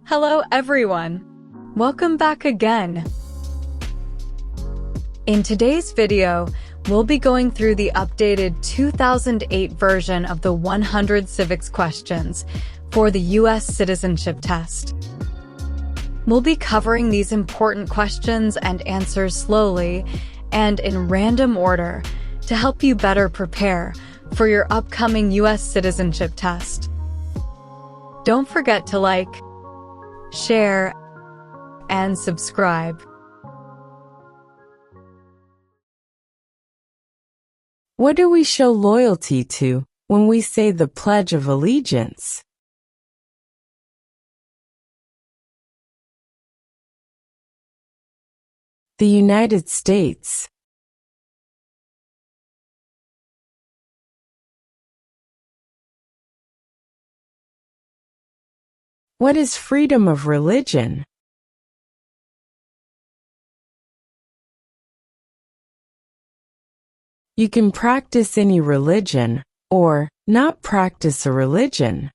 Hello everyone! Welcome back again! In today's video, we'll be going through the updated 2008 version of the 100 civics questions for the U.S. Citizenship Test. We'll be covering these important questions and answers slowly and in random order to help you better prepare for your upcoming U.S. Citizenship Test. Don't forget to like, share, and subscribe. What do we show loyalty to when we say the Pledge of Allegiance? The United States. What is freedom of religion? You can practice any religion, or not practice a religion.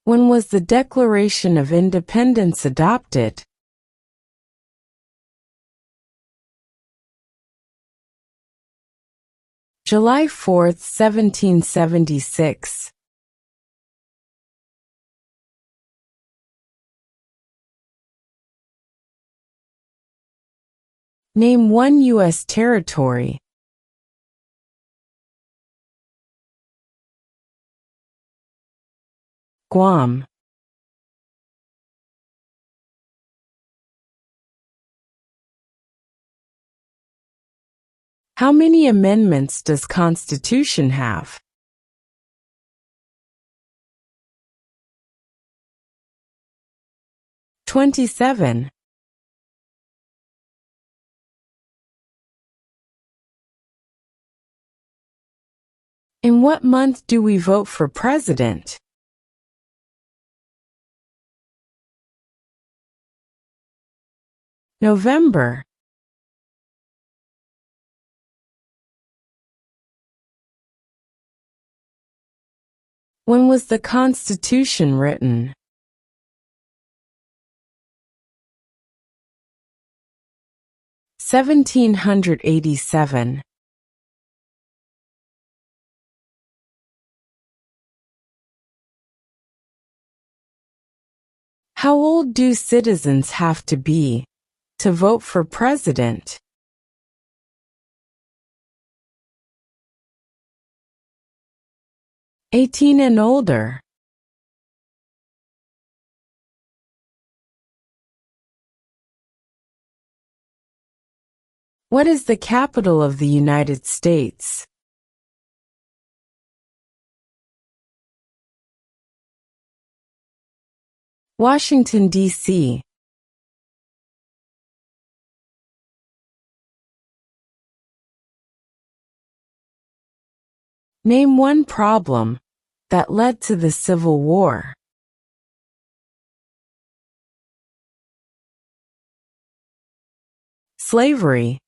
When was the Declaration of Independence adopted? July 4, 1776. Name one U.S. territory. Guam. How many amendments does Constitution have? "27. In what month do we vote for president? November. When was the Constitution written? (1787). How old do citizens have to be to vote for president? 18 and older. What is the capital of the United States? Washington, D.C. Name one problem that led to the Civil War. Slavery.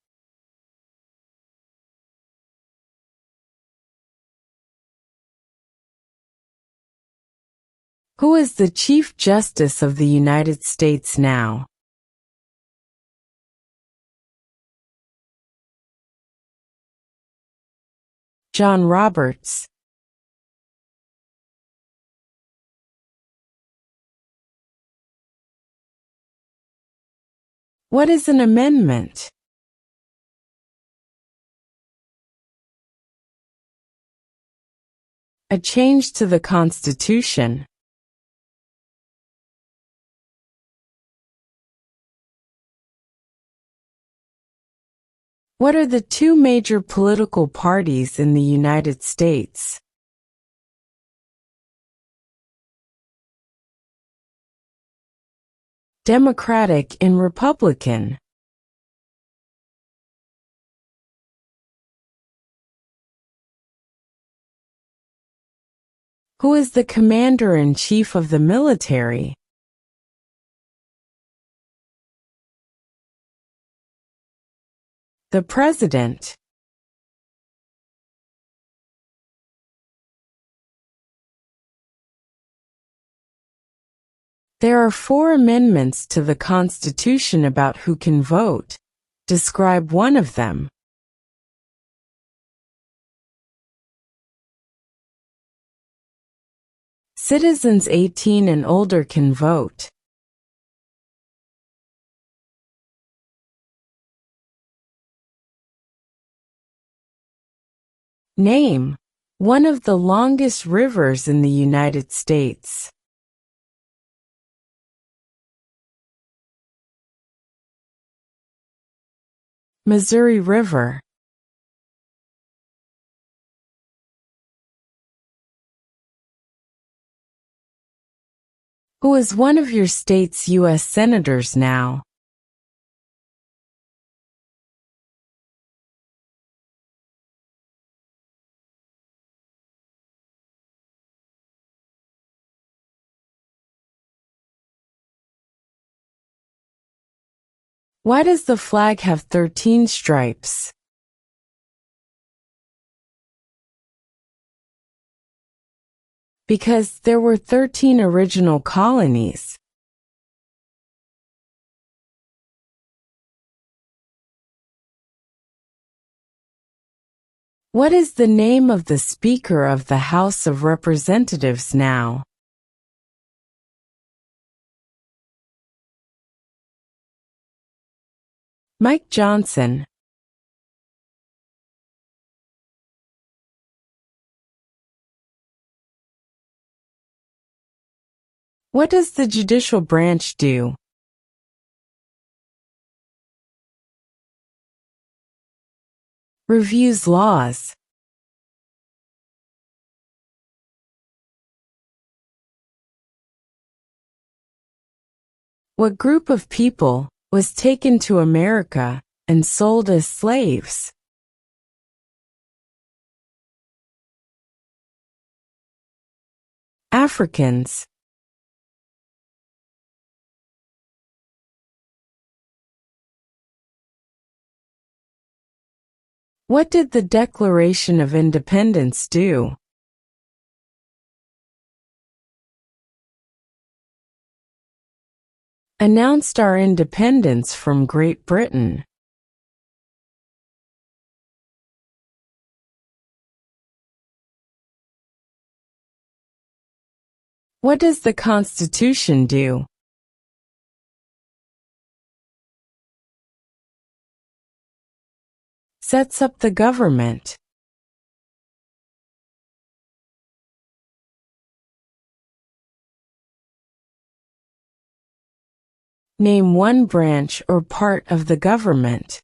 Who is the Chief Justice of the United States now? John Roberts. What is an amendment? A change to the Constitution. What are the two major political parties in the United States? Democratic and Republican. Who is the Commander-in-Chief of the military? The President. There are 4 amendments to the Constitution about who can vote. Describe one of them. Citizens 18 and older can vote. Name one of the longest rivers in the United States. Missouri River. Who is one of your state's U.S. senators now? Why does the flag have 13 stripes? Because there were 13 original colonies. What is the name of the Speaker of the House of Representatives now? Mike Johnson. What does the judicial branch do? Reviews laws. What group of people was taken to America and sold as slaves? Africans. What did the Declaration of Independence do? Announced our independence from Great Britain. What does the Constitution do? Sets up the government. Name one branch or part of the government.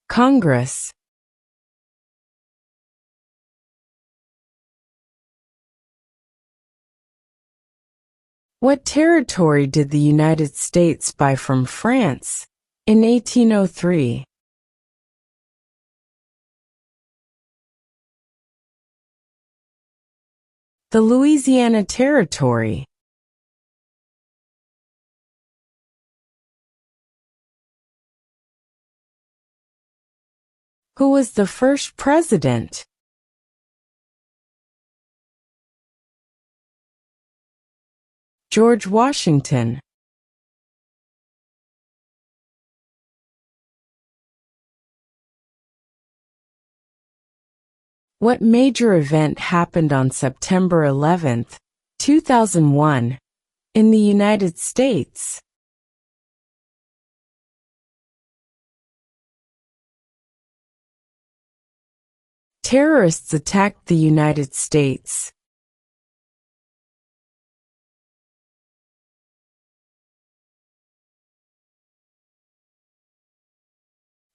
Congress. What territory did the United States buy from France in 1803? The Louisiana Territory. Who was the first president? George Washington. What major event happened on September 11, 2001, in the United States? Terrorists attacked the United States.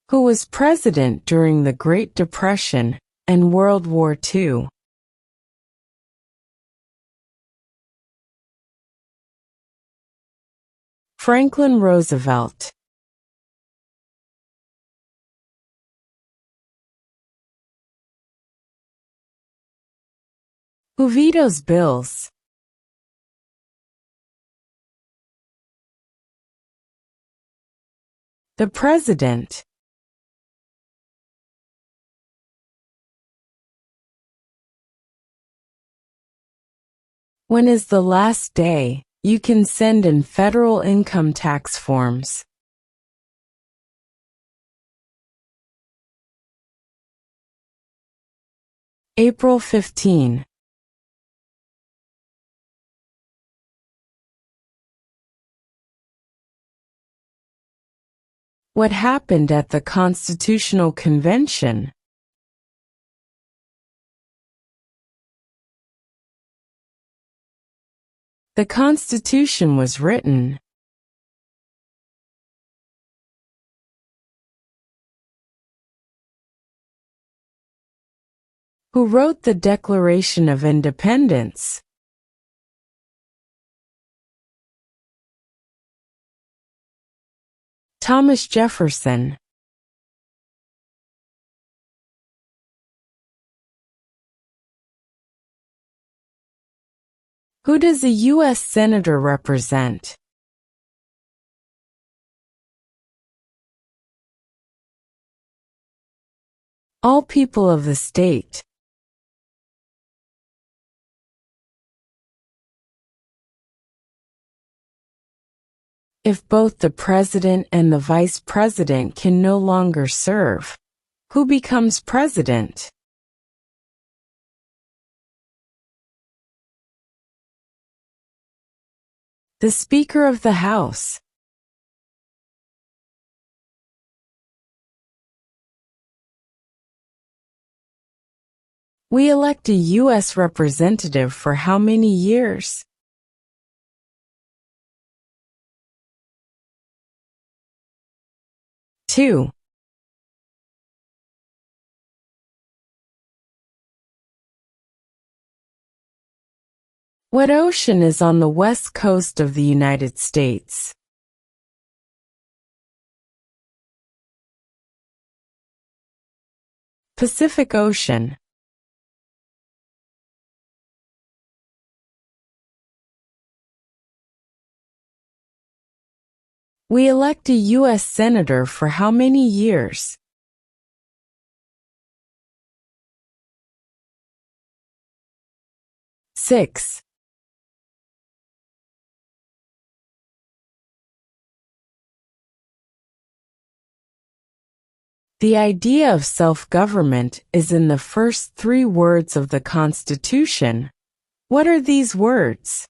Who was president during the Great Depression and World War II? Franklin Roosevelt. Who vetoes bills? The President. When is the last day you can send in federal income tax forms? April 15. What happened at the Constitutional Convention? The Constitution was written. Who wrote the Declaration of Independence? Thomas Jefferson. Who does a U.S. Senator represent? All people of the state. If both the president and the vice president can no longer serve, who becomes president? The Speaker of the House. We elect a U.S. representative for how many years? Two. What ocean is on the west coast of the United States? Pacific Ocean. We elect a U.S. Senator for how many years? 6. The idea of self-government is in the first 3 words of the Constitution. What are these words?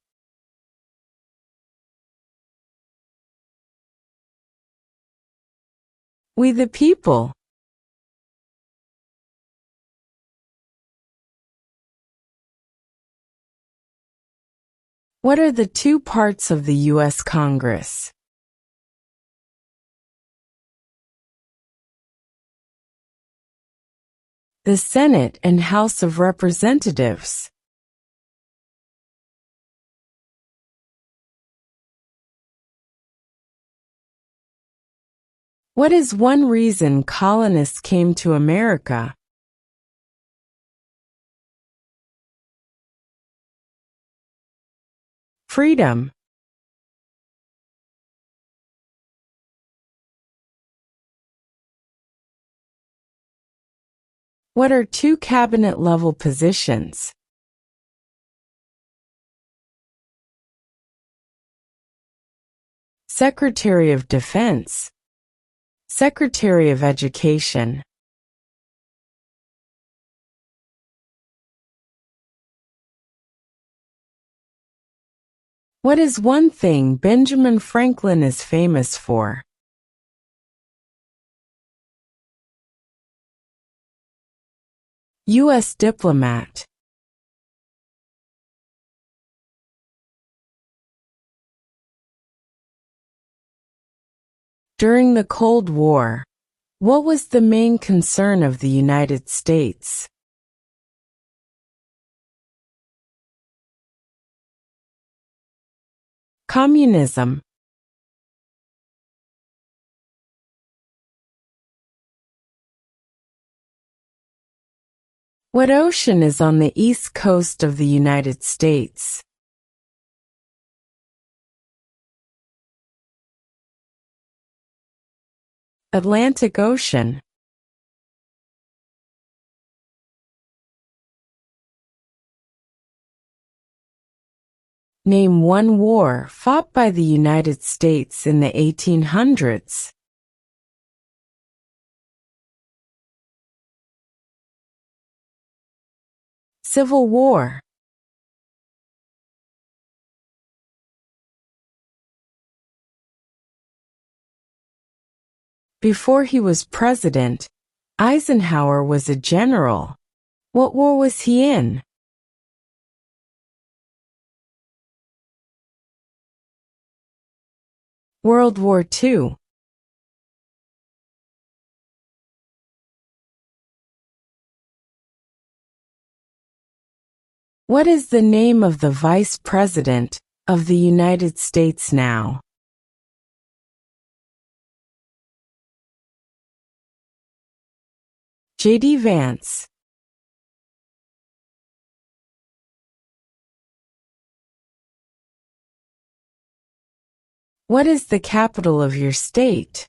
We the people. What are the 2 parts of the U.S. Congress? The Senate and House of Representatives. What is one reason colonists came to America? Freedom. What are 2 cabinet-level positions? Secretary of Defense. Secretary of Education. What is one thing Benjamin Franklin is famous for? U.S. diplomat. During the Cold War, what was the main concern of the United States? Communism. What ocean is on the east coast of the United States? Atlantic Ocean. Name one war fought by the United States in the 1800s. Civil War. Before he was president, Eisenhower was a general. What war was he in? World War II. What is the name of the Vice President of the United States now? J.D. Vance. What is the capital of your state?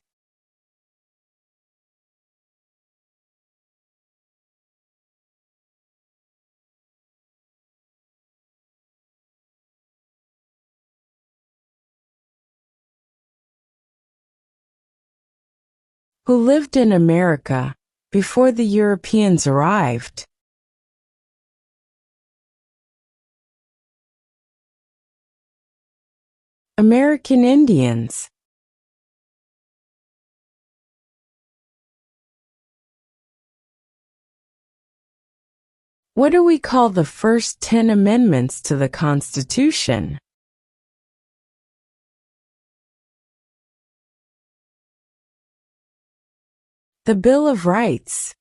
Who lived in America before the Europeans arrived? American Indians. What do we call the first 10 amendments to the Constitution? The Bill of Rights.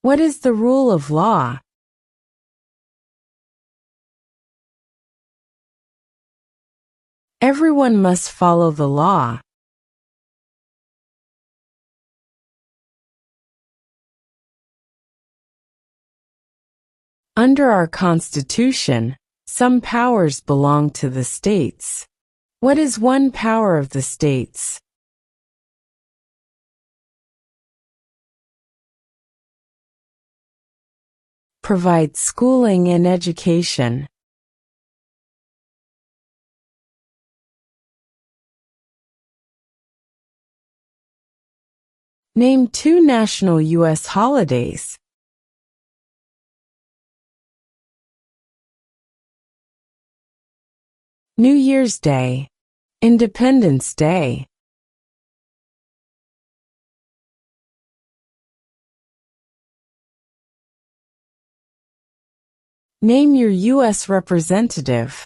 What is the rule of law? Everyone must follow the law. Under our Constitution, some powers belong to the states. What is one power of the states? Provide schooling and education. Name 2 national U.S. holidays. New Year's Day, Independence Day. Name your U.S. representative.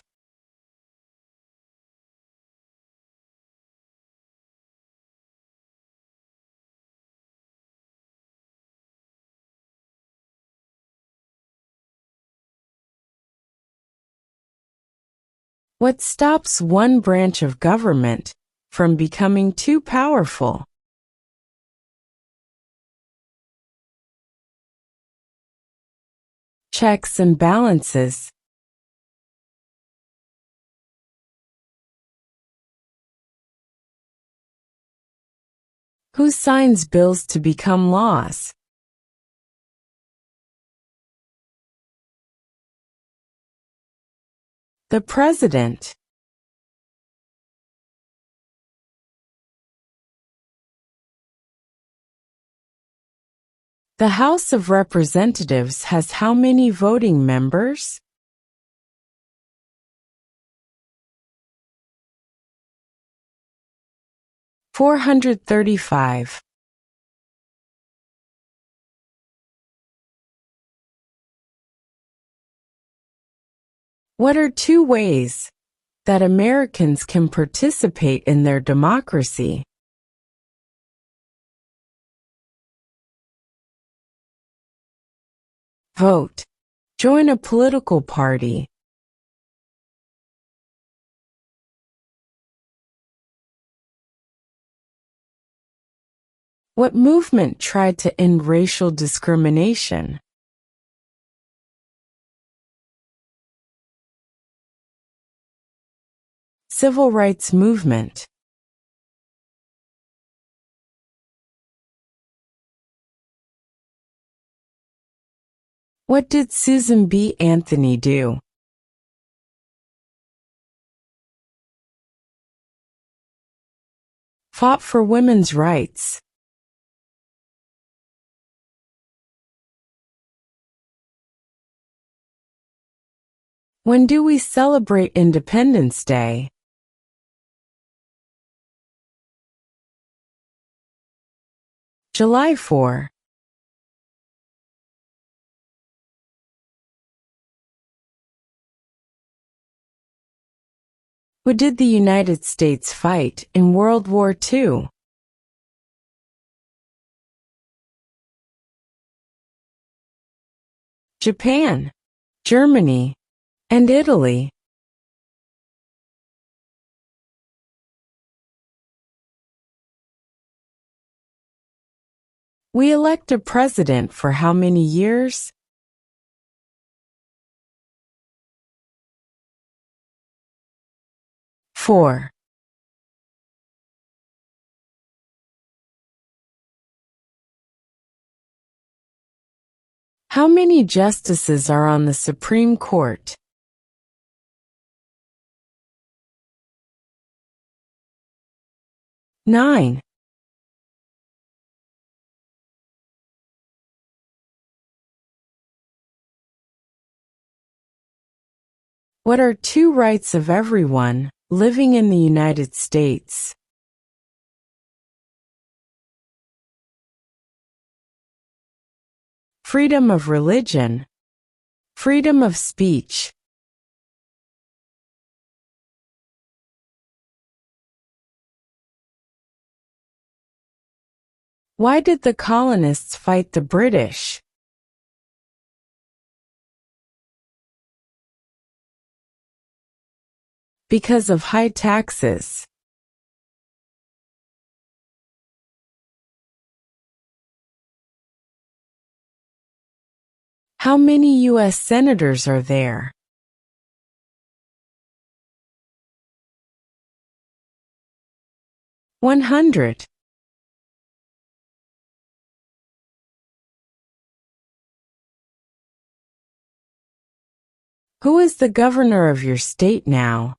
What stops one branch of government from becoming too powerful? Checks and balances. Who signs bills to become laws? The President. The House of Representatives has how many voting members? $435. What are 2 ways that Americans can participate in their democracy? Vote. Join a political party. What movement tried to end racial discrimination? Civil rights movement. What did Susan B. Anthony do? Fought for women's rights. When do we celebrate Independence Day? July 4. Who did the United States fight in World War II? Japan, Germany, and Italy. We elect a president for how many years? 4. How many justices are on the Supreme Court? 9. What are two rights of everyone living in the United States? Freedom of religion, freedom of speech. Why did the colonists fight the British? Because of high taxes. How many U.S. senators are there? 100. Who is the governor of your state now?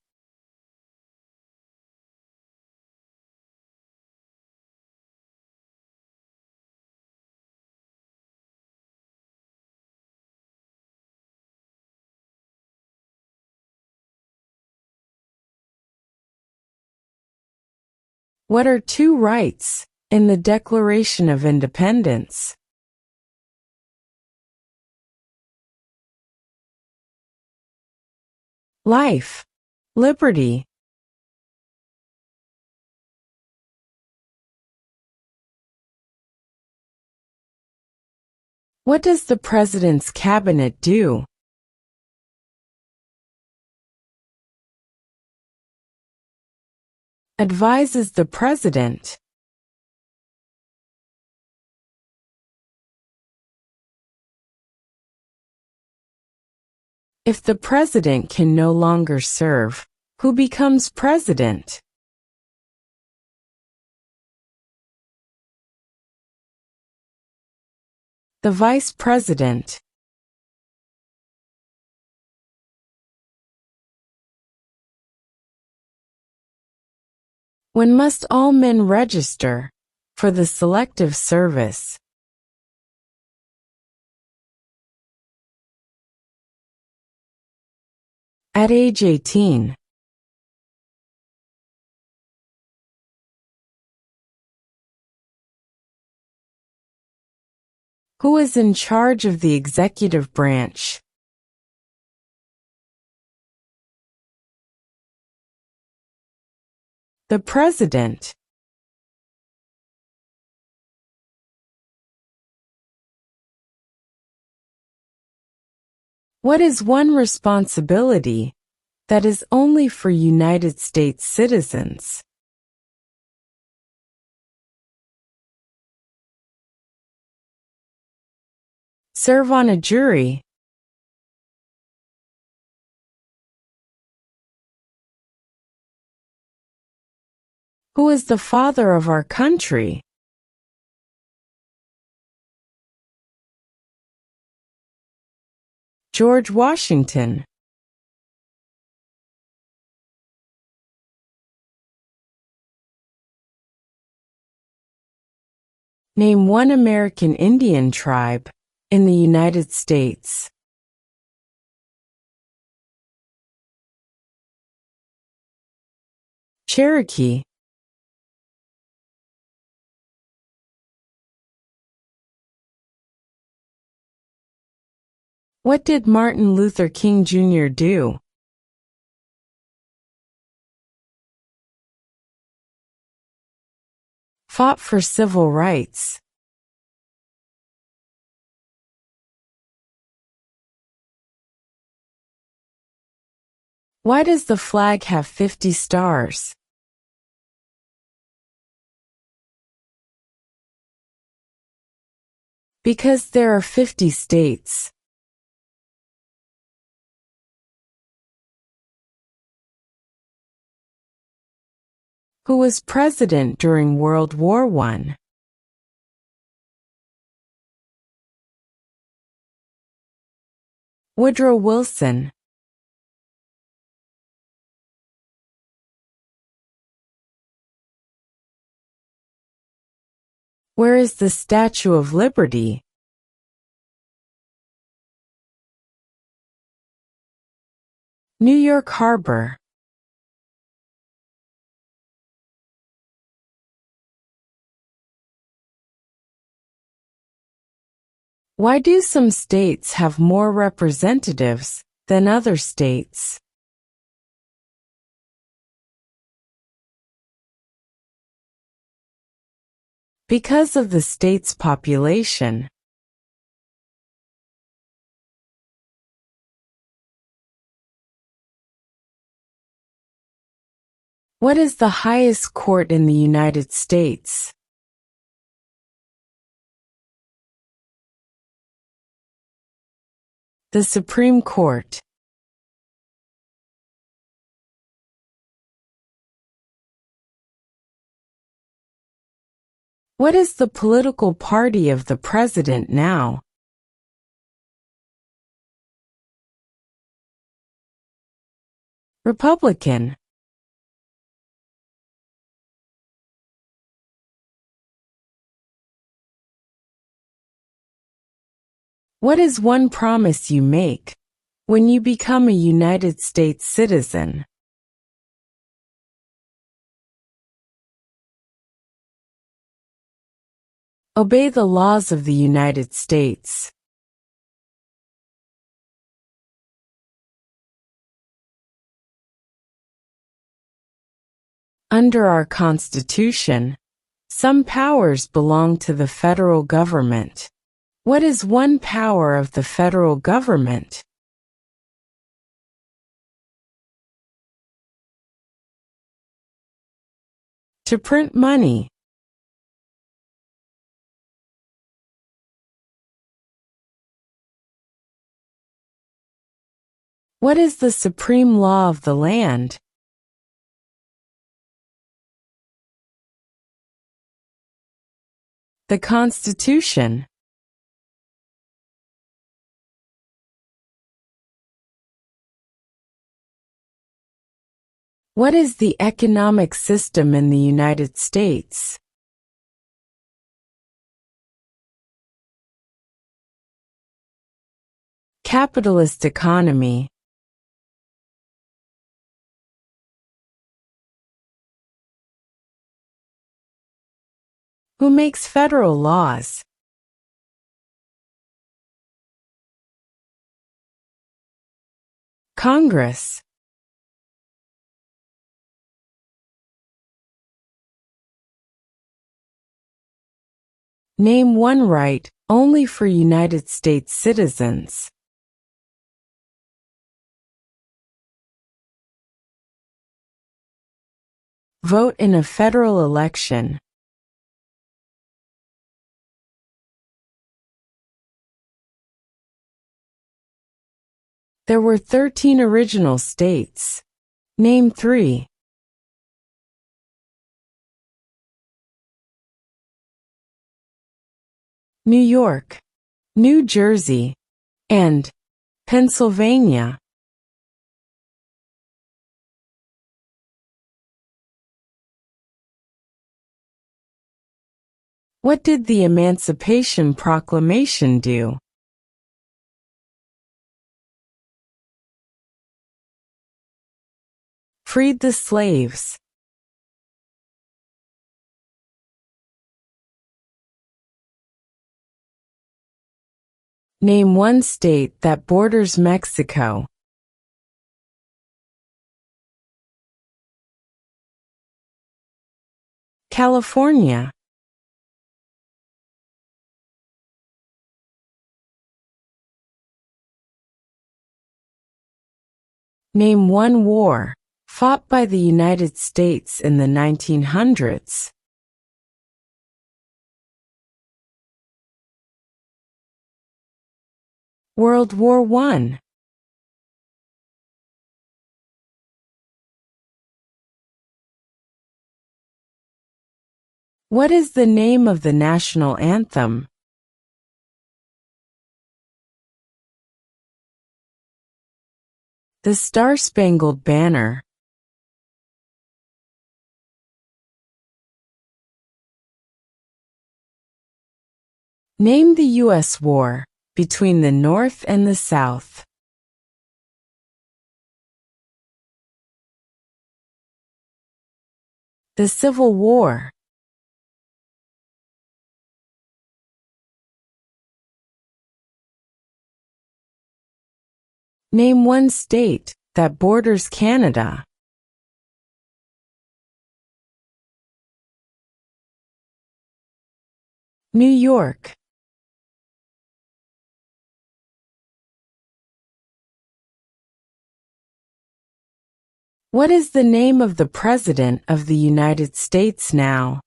What are two rights in the Declaration of Independence? Life, liberty. What does the President's cabinet do? Advises the President. If the President can no longer serve, who becomes President? The Vice President. When must all men register for the Selective Service? At age 18. Who is in charge of the executive branch? The President. What is one responsibility that is only for United States citizens? Serve on a jury. Who is the father of our country? George Washington. Name one American Indian tribe in the United States. Cherokee. What did Martin Luther King Jr. do? Fought for civil rights. Why does the flag have 50 stars? Because there are 50 states. Who was president during World War I? Woodrow Wilson. Where is the Statue of Liberty? New York Harbor. Why do some states have more representatives than other states? Because of the state's population. What is the highest court in the United States? The Supreme Court. What is the political party of the president now? Republican. What is one promise you make when you become a United States citizen? Obey the laws of the United States. Under our Constitution, some powers belong to the federal government. What is one power of the federal government? To print money. What is the supreme law of the land? The Constitution. What is the economic system in the United States? Capitalist economy. Who makes federal laws? Congress. Name one right only for United States citizens. Vote in a federal election. There were 13 original states. Name 3. New York, New Jersey, and Pennsylvania. What did the Emancipation Proclamation do? Freed the slaves. Name one state that borders Mexico. California. Name one war fought by the United States in the 1900s. World War I. What is the name of the national anthem? The Star-Spangled Banner. Name the U.S. war between the North and the South. The Civil War. Name one state that borders Canada. New York. What is the name of the President of the United States now?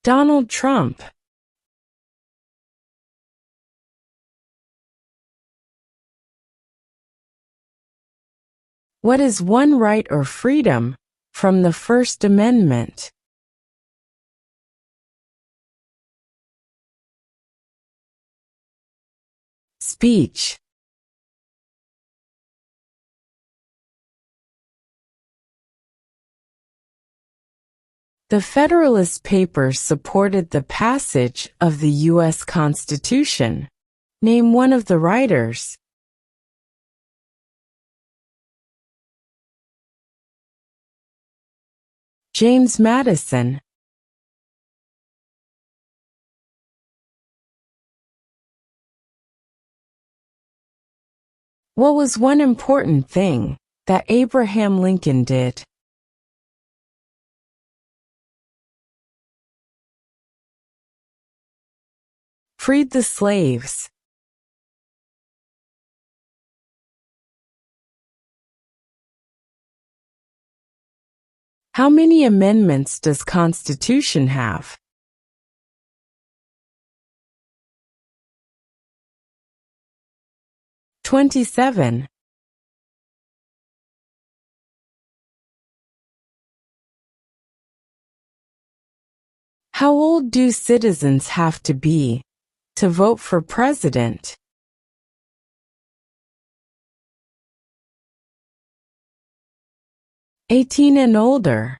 Donald Trump. What is one right or freedom from the First Amendment? Speech. The Federalist Papers supported the passage of the U.S. Constitution. Name one of the writers. James Madison. What was one important thing that Abraham Lincoln did? Freed the slaves. How many amendments does Constitution have? 27. How old do citizens have to be to vote for president? 18 and older.